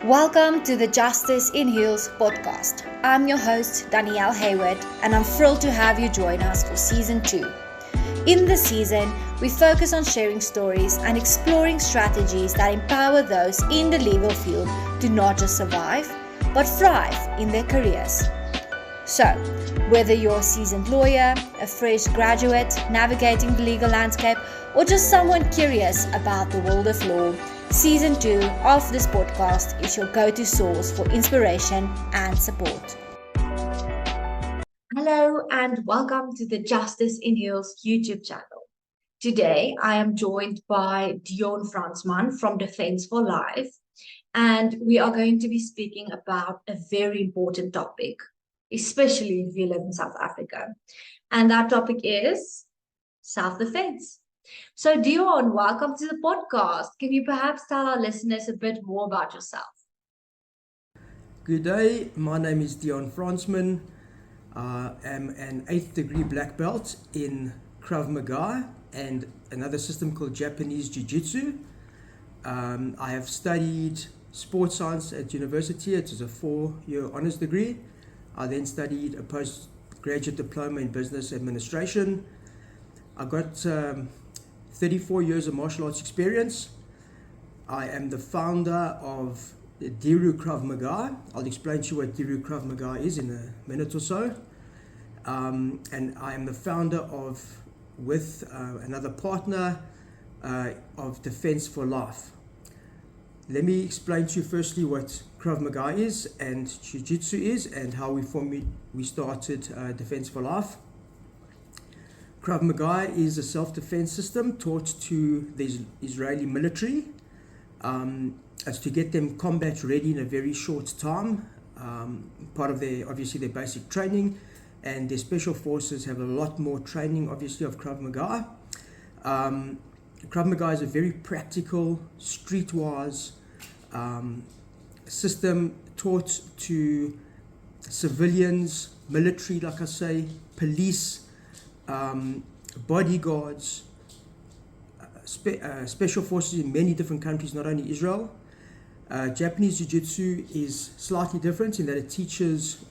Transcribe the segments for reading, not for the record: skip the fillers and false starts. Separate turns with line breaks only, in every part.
Welcome to the Justice in Heels podcast. I'm your host, Danielle Hayward, and I'm thrilled to have you join us for season 2. In this season, we focus on sharing stories and exploring strategies that empower those in the legal field to not just survive, but thrive in their careers. So, whether you're a seasoned lawyer, a fresh graduate navigating the legal landscape, or just someone curious about the world of law, Season 2 of this podcast is your go-to source for inspiration and support. Hello and welcome to the Justice in Heels YouTube channel. Today I am joined by Dion Fransman from Defense for Life, and we are going to be speaking about a very important topic, especially if you live in South Africa. And that topic is self-defense. So Dion, welcome to the podcast. Can you perhaps tell our listeners a bit more about yourself?
Good day, my name is Dion Fransman. I am an 8th degree black belt in Krav Maga and another system called Japanese Jiu-Jitsu. I have studied sports science at university. It is a 4-year honors degree. I then studied a postgraduate diploma in business administration. I got 34 years of martial arts experience. I am the founder of Diru Krav Maga. I'll explain to you what Diru Krav Maga is in a minute or so. And I am the founder with another partner, of Defense for Life. Let me explain to you firstly what Krav Maga is and Jiu-Jitsu is and how we started Defense for Life. Krav Maga is a self-defense system taught to the Israeli military as to get them combat ready in a very short time. Part of their basic training, and their special forces have a lot more training obviously of Krav Maga. Krav Maga is a very practical, streetwise system taught to civilians, military, like I say, police, bodyguards, special forces in many different countries, not only Israel. Japanese Jiu-Jitsu is slightly different in that it teaches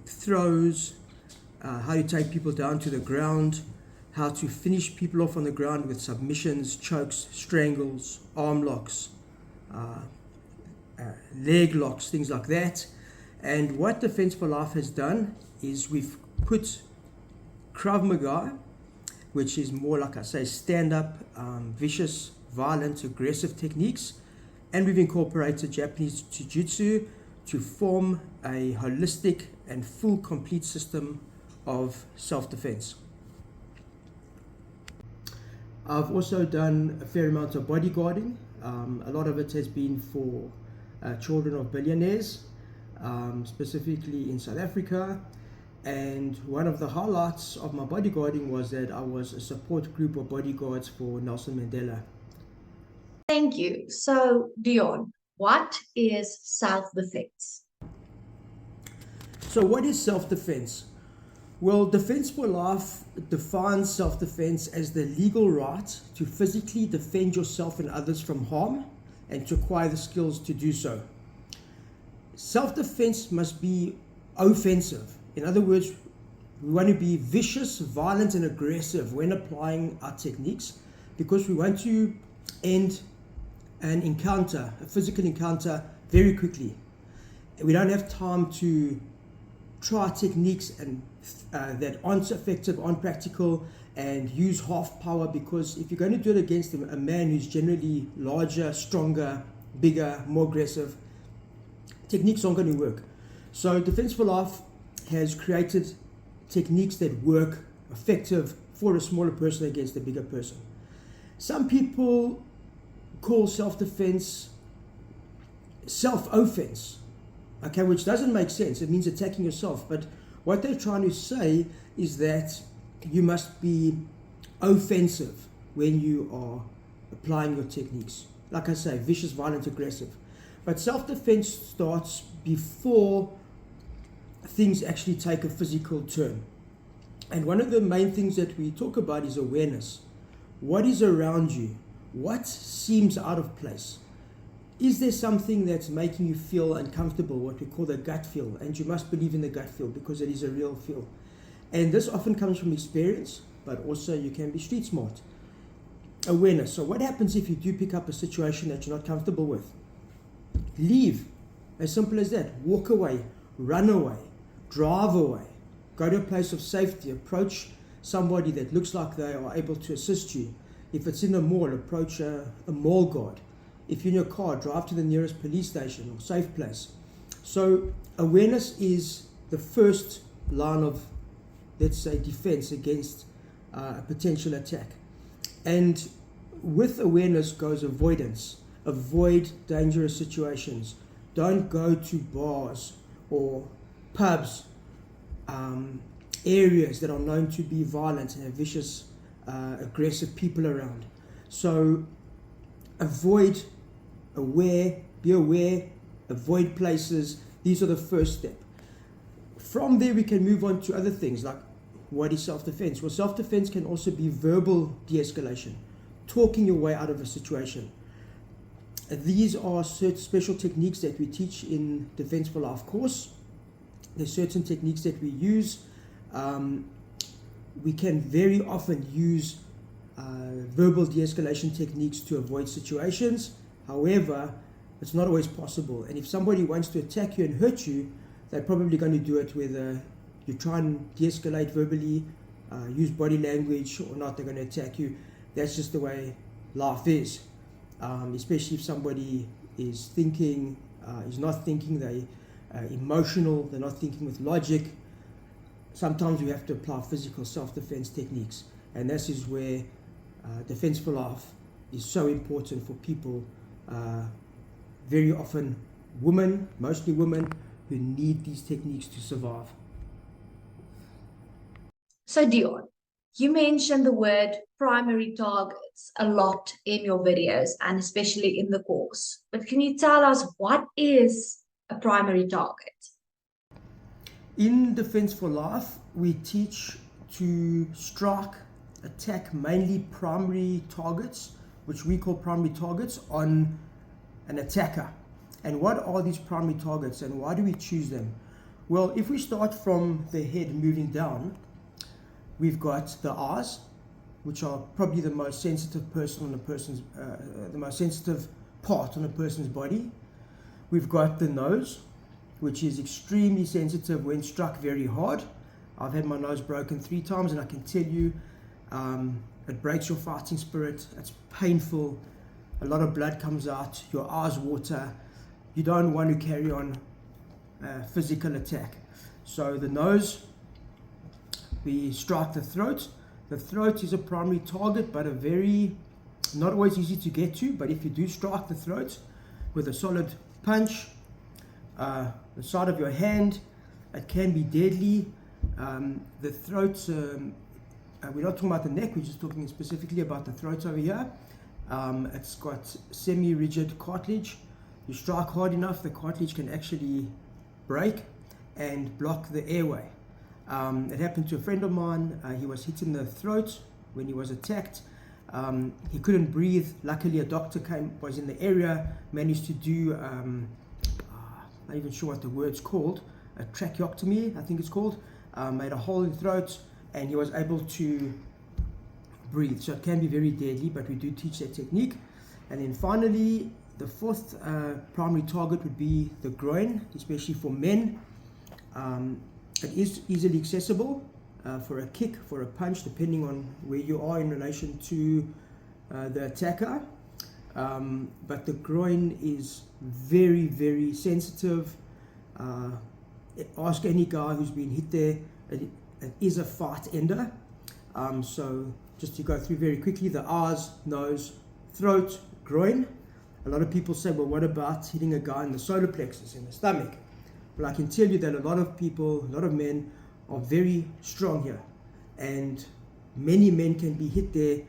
throws, how to take people down to the ground, how to finish people off on the ground with submissions, chokes, strangles, arm locks, leg locks, things like that. And what Defense for Life has done is we've put Krav Maga, which is more, like I say, stand-up, vicious, violent, aggressive techniques, and we've incorporated Japanese Jiu-Jitsu to form a holistic and full, complete system of self-defense. I've also done a fair amount of bodyguarding. A lot of it has been for children of billionaires, specifically in South Africa. And one of the highlights of my bodyguarding was that I was a support group of bodyguards for Nelson Mandela.
Thank you. So Dion, what is self-defense?
So what is self-defense? Well, Defense for Life defines self-defense as the legal right to physically defend yourself and others from harm and to acquire the skills to do so. Self-defense must be offensive. In other words, we want to be vicious, violent, and aggressive when applying our techniques because we want to end an encounter, a physical encounter, very quickly. We don't have time to try techniques and that aren't effective, aren't practical, and use half power, because if you're going to do it against a man who's generally larger, stronger, bigger, more aggressive, techniques aren't going to work. So Defense for Life has created techniques that work effective for a smaller person against a bigger person. Some people call self-defense self-offense, okay, which doesn't make sense. It means attacking yourself. But what they're trying to say is that you must be offensive when you are applying your techniques. Like I say, vicious, violent, aggressive. But self-defense starts before things actually take a physical turn. And one of the main things that we talk about is awareness. What is around you? What seems out of place? is there something that's making you feel uncomfortable, what we call the gut feel? And you must believe in the gut feel because it is a real feel. And this often comes from experience, but also you can be street smart. Awareness. So what happens if you do pick up a situation that you're not comfortable with? Leave. As simple as that. Walk away, run away, drive away, go to a place of safety, approach somebody that looks like they are able to assist you. If it's in a mall, approach a mall guard. If you're in your car, drive to the nearest police station or safe place. So awareness is the first line of, let's say, defense against a potential attack. And with awareness goes avoidance. Avoid dangerous situations. Don't go to bars or pubs, areas that are known to be violent and have vicious, aggressive people around. So be aware, avoid places. These are the first step. From there we can move on to other things like, what is self-defense? Well, self-defense can also be verbal de-escalation, talking your way out of a situation. These are certain special techniques that we teach in Defense for Life course. There's certain techniques that we use. We can very often use verbal de-escalation techniques to avoid situations. However, it's not always possible. And if somebody wants to attack you and hurt you, they're probably going to do it whether you try and de-escalate verbally, use body language or not, they're going to attack you. That's just the way life is. Especially if somebody is thinking, is not thinking, they're emotional, they're not thinking with logic. Sometimes we have to apply physical self-defense techniques. And this is where Defense for Life is so important for people, very often women, mostly women, who need these techniques to survive.
So Dion, you mentioned the word primary targets a lot in your videos and especially in the course. But can you tell us what is a primary target?
In Defense for Life, we teach to strike, attack mainly primary targets, which we call primary targets, on an attacker. And what are these primary targets and why do we choose them? Well, if we start from the head moving down, we've got the eyes, which are probably the most sensitive person on a person's, the most sensitive part on a person's body. We've got the nose, which is extremely sensitive when struck very hard. I've had my nose broken 3 times, and I can tell you, it breaks your fighting spirit. It's painful. A lot of blood comes out. Your eyes water. You don't want to carry on a physical attack. So the nose, we strike the throat. The throat is a primary target, but not always easy to get to. But if you do strike the throat with a solid punch, the side of your hand, it can be deadly. The throat, we're not talking about the neck, we're just talking specifically about the throat over here. It's got semi-rigid cartilage. You strike hard enough, the cartilage can actually break and block the airway. It happened to a friend of mine. He was hit in the throat when he was attacked. He couldn't breathe. Luckily, a doctor was in the area, managed to do, I'm not even sure what the word's called, a tracheotomy, I think it's called, made a hole in the throat, and he was able to breathe. So it can be very deadly, but we do teach that technique. And then finally, the fourth primary target would be the groin, especially for men. It is easily accessible for a kick, for a punch, depending on where you are in relation to the attacker. But the groin is very, very sensitive. Ask any guy who's been hit there. It is a fight ender. So just to go through very quickly, the eyes, nose, throat, groin. A lot of people say, well, what about hitting a guy in the solar plexus, in the stomach? Well, I can tell you that a lot of people, a lot of men are very strong here. And many men can be hit there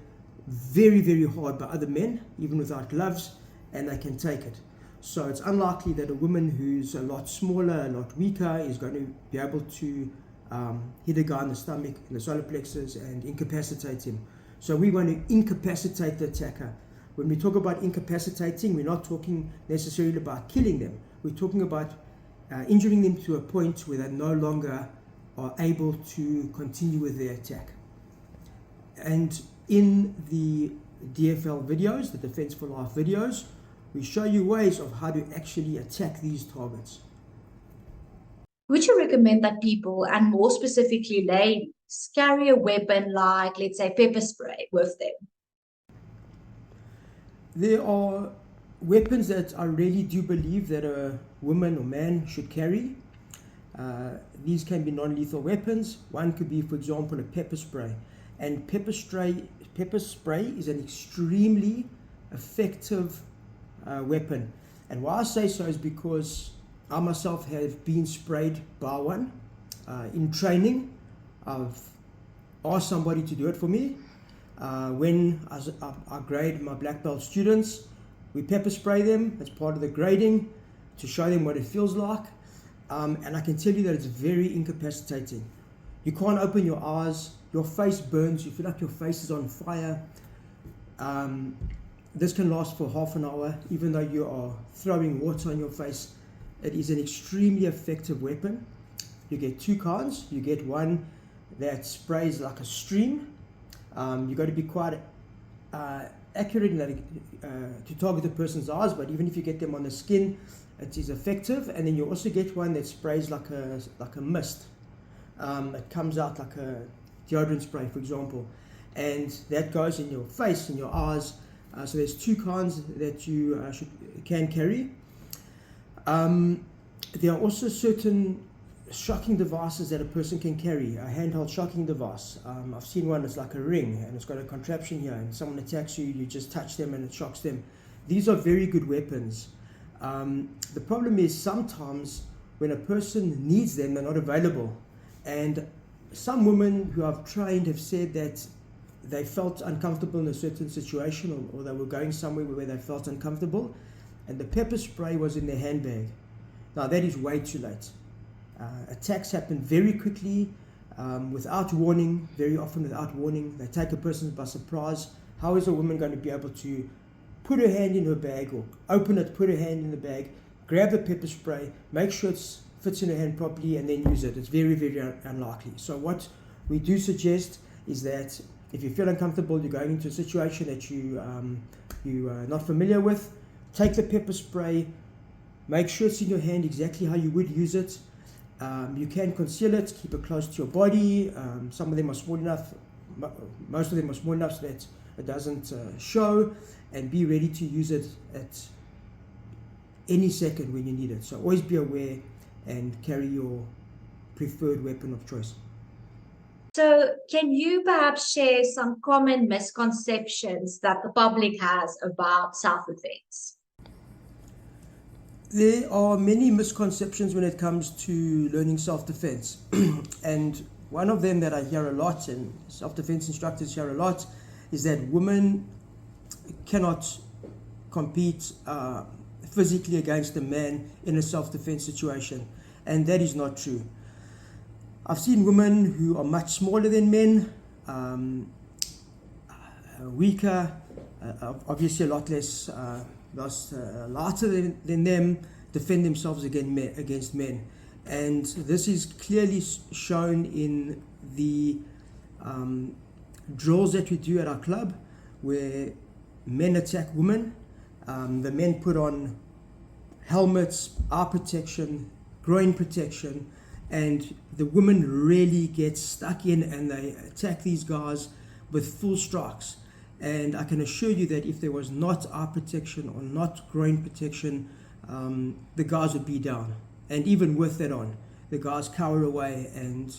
very, very hard by other men, even without gloves, and they can take it. So it's unlikely that a woman who's a lot smaller, a lot weaker, is going to be able to hit a guy in the stomach, in the solar plexus, and incapacitate him. So we want to incapacitate the attacker. When we talk about incapacitating, we're not talking necessarily about killing them. We're talking about injuring them to a point where they no longer are able to continue with their attack. And in the DFL videos, the Defense for Life videos, we show you ways of how to actually attack these targets.
Would you recommend that people, and more specifically ladies, carry a weapon like, let's say, pepper spray with them?
There are weapons that I really do believe that a woman or man should carry. These can be non-lethal weapons. One could be, for example, a pepper spray. And pepper spray is an extremely effective weapon. And why I say so is because I myself have been sprayed by one. In training, I've asked somebody to do it for me. When I grade my black belt students, we pepper spray them as part of the grading to show them what it feels like. And I can tell you that it's very incapacitating. You can't open your eyes, your face burns, you feel like your face is on fire. This can last for half an hour, even though you are throwing water on your face. It is an extremely effective weapon. You get two kinds. You get one that sprays like a stream. You've got to be quite accurate in that, to target the person's eyes, but even if you get them on the skin, it is effective. And then you also get one that sprays like a mist. It comes out like a deodorant spray, for example, and that goes in your face, in your eyes. So there's two kinds that you can carry. There are also certain shocking devices that a person can carry, a handheld shocking device. I've seen one that's like a ring and it's got a contraption here, and someone attacks you, you just touch them and it shocks them. These are very good weapons. The problem is sometimes when a person needs them, they're not available. And some women who I've trained have said that they felt uncomfortable in a certain situation, or they were going somewhere where they felt uncomfortable, and the pepper spray was in their handbag. Now that is way too late. Attacks happen very quickly, without warning, very often without warning. They take a person by surprise. How is a woman going to be able to put her hand in her bag, or open it, put her hand in the bag, grab the pepper spray, make sure it fits in her hand properly, and then use it? It's very, very unlikely. So what we do suggest is that if you feel uncomfortable, you're going into a situation that you are not familiar with, take the pepper spray, make sure it's in your hand exactly how you would use it. You can conceal it, keep it close to your body. Some of them are small enough, most of them are small enough so that it doesn't show, and be ready to use it at any second when you need it. So always be aware and carry your preferred weapon of choice.
So can you perhaps share some common misconceptions that the public has about self-defense?
There are many misconceptions when it comes to learning self-defense. And one of them that I hear a lot, and self-defense instructors hear a lot, is that women cannot compete physically against a man in a self-defense situation. And that is not true. I've seen women who are much smaller than men, weaker, obviously a lot less lighter than them, defend themselves against men. And this is clearly shown in the drills that we do at our club, where men attack women. The men put on helmets, eye protection, groin protection, and the women really get stuck in and they attack these guys with full strikes. And I can assure you that if there was not eye protection or not groin protection, the guys would be down. And even with that on, the guys cower away and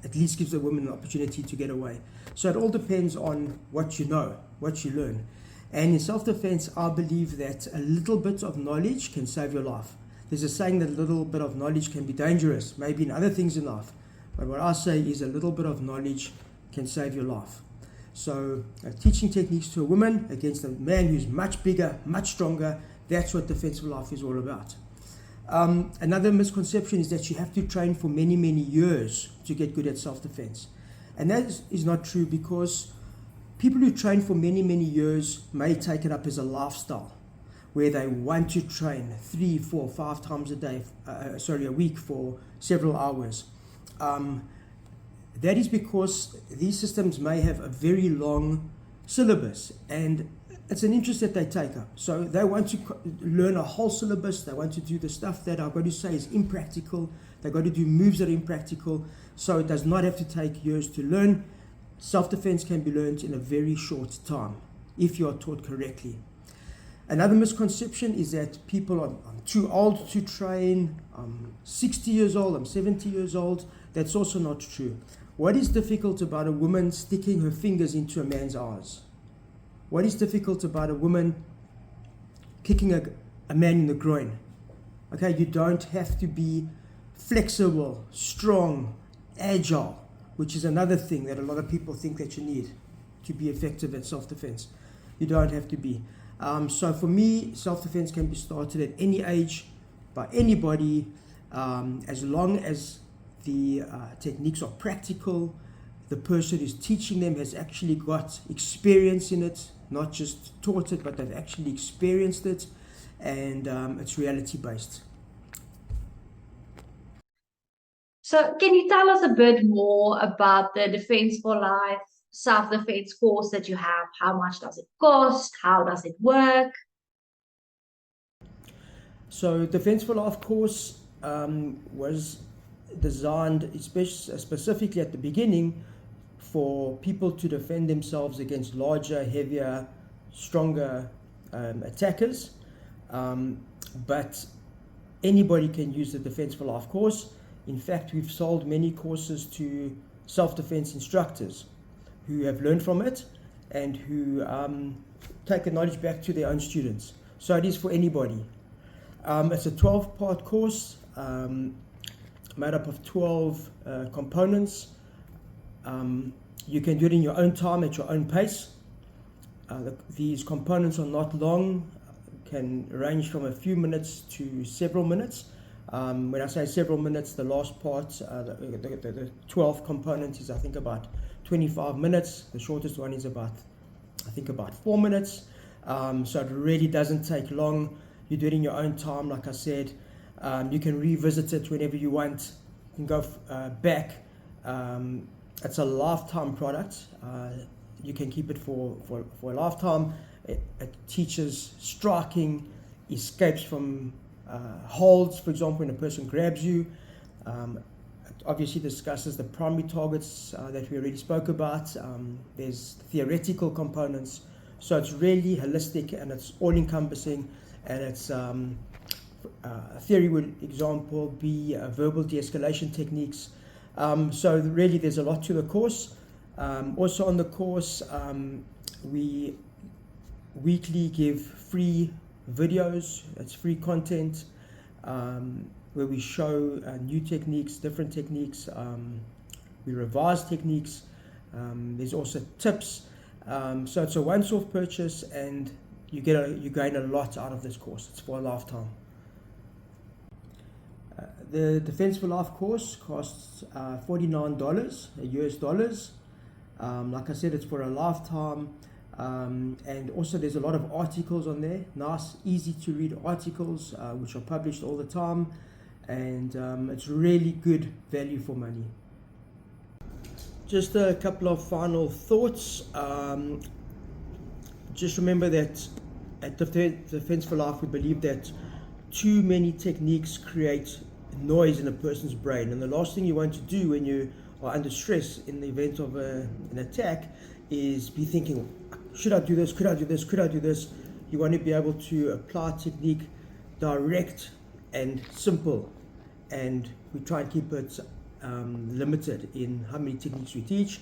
at least gives the women an opportunity to get away. So it all depends on what you know, what you learn. And in self-defense, I believe that a little bit of knowledge can save your life. There's a saying that a little bit of knowledge can be dangerous, maybe in other things in life. But what I say is a little bit of knowledge can save your life. So teaching techniques to a woman against a man who's much bigger, much stronger, that's what Defense for Life is all about. Another misconception is that you have to train for many, many years to get good at self-defense. And that is not true, because People who train for many, many years may take it up as a lifestyle, where they want to train 3, 4, 5 times a week for several hours. That is because these systems may have a very long syllabus, and it's an interest that they take up. So they want to learn a whole syllabus. They want to do the stuff that I've got to say is impractical. They've got to do moves that are impractical. So it does not have to take years to learn. Self-defense can be learned in a very short time if you are taught correctly. Another misconception is that people are, I'm too old to train, I'm 60 years old, I'm 70 years old. That's also not true. What is difficult about a woman sticking her fingers into a man's eyes? What is difficult about a woman kicking a man in the groin? Okay, you don't have to be flexible, strong, agile, which is another thing that a lot of people think that you need to be effective at self-defense. You don't have to be. So for me, self-defense can be started at any age by anybody, as long as the techniques are practical, the person who's teaching them has actually got experience in it, not just taught it, but they've actually experienced it, and it's reality-based.
So can you tell us a bit more about the Defense for Life self-defense course that you have? How much does it cost? How does it work?
So Defense for Life course was designed specifically at the beginning for people to defend themselves against larger, heavier, stronger attackers. But anybody can use the Defense for Life course. In fact, we've sold many courses to self-defense instructors who have learned from it and who take the knowledge back to their own students. So it is for anybody. It's a 12-part course made up of 12 components. You can do it in your own time, at your own pace. These components are not long, can range from a few minutes to several minutes. When I say several minutes, the last part, the 12th component is I think about 25 minutes. The shortest one is about 4 minutes. So it really doesn't take long. You do it in your own time, like I said. You can revisit it whenever you want. You can go back. It's a lifetime product. You can keep it for a lifetime. It teaches striking, escapes from holds, for example, when a person grabs you. It obviously discusses the primary targets that we already spoke about. There's theoretical components. So it's really holistic and it's all-encompassing, and it's a theory would example be verbal de-escalation techniques. So really there's a lot to the course. Also on the course, we weekly give free videos. It's free content where we show new techniques, different techniques. We revise techniques. There's also tips. So it's a once-off purchase, and you gain a lot out of this course. It's for a lifetime. The Defense for Life course costs $49 US dollars. Like I said, it's for a lifetime. And also there's a lot of articles on there, nice, easy to read articles, which are published all the time, and it's really good value for money. Just a couple of final thoughts. Just remember that at Defense for Life we believe that too many techniques create noise in a person's brain, and the last thing you want to do when you are under stress in the event of an attack is be thinking, should I do this, could I do this, could I do this? You want to be able to apply technique direct and simple, and we try and keep it limited in how many techniques we teach.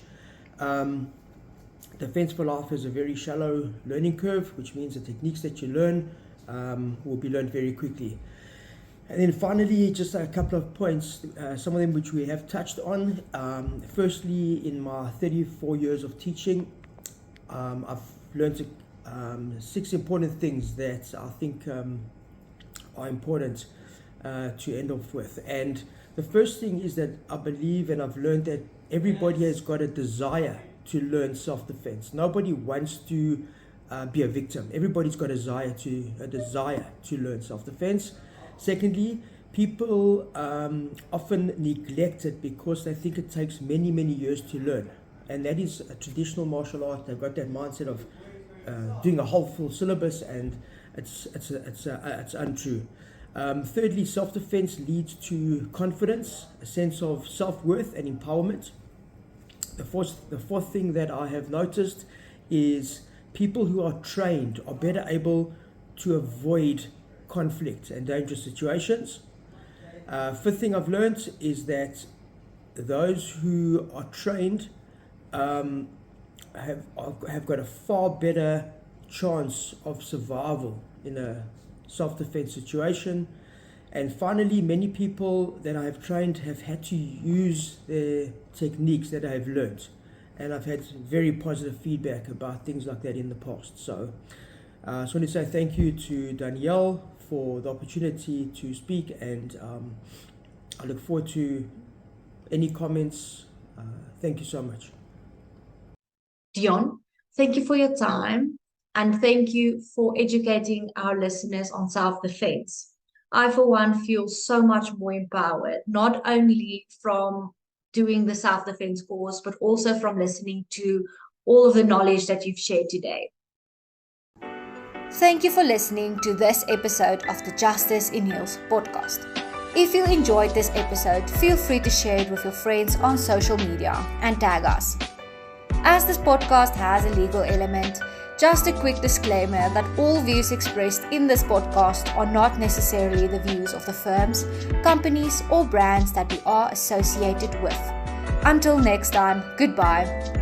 Defense for Life has a very shallow learning curve, which means the techniques that you learn will be learned very quickly. And then finally, just a couple of points, some of them which we have touched on. Firstly, in my 34 years of teaching, I've learned 6 important things that I think are important to end off with. And the first thing is that I believe and I've learned that everybody has got a desire to learn self-defense. Nobody wants to be a victim. Everybody's got a desire to learn self-defense. Secondly, people often neglect it because they think it takes many, many years to learn. And that is a traditional martial art. They've got that mindset of doing a whole full syllabus, and it's untrue. Thirdly, self-defense leads to confidence, a sense of self-worth and empowerment. The fourth thing that I have noticed is people who are trained are better able to avoid conflict and dangerous situations. Fifth thing I've learned is that those who are trained have got a far better chance of survival in a self-defense situation. And finally, many people that I have trained have had to use the techniques that I have learned, and I've had very positive feedback about things like that in the past. So I just want to say thank you to Danielle for the opportunity to speak, and I look forward to any comments. Thank you so much.
Dion, thank you for your time, and thank you for educating our listeners on self-defense. I, for one, feel so much more empowered, not only from doing the self-defense course, but also from listening to all of the knowledge that you've shared today. Thank you for listening to this episode of the Justice in Heels podcast. If you enjoyed this episode, feel free to share it with your friends on social media and tag us. As this podcast has a legal element, just a quick disclaimer that all views expressed in this podcast are not necessarily the views of the firms, companies, or brands that we are associated with. Until next time, goodbye.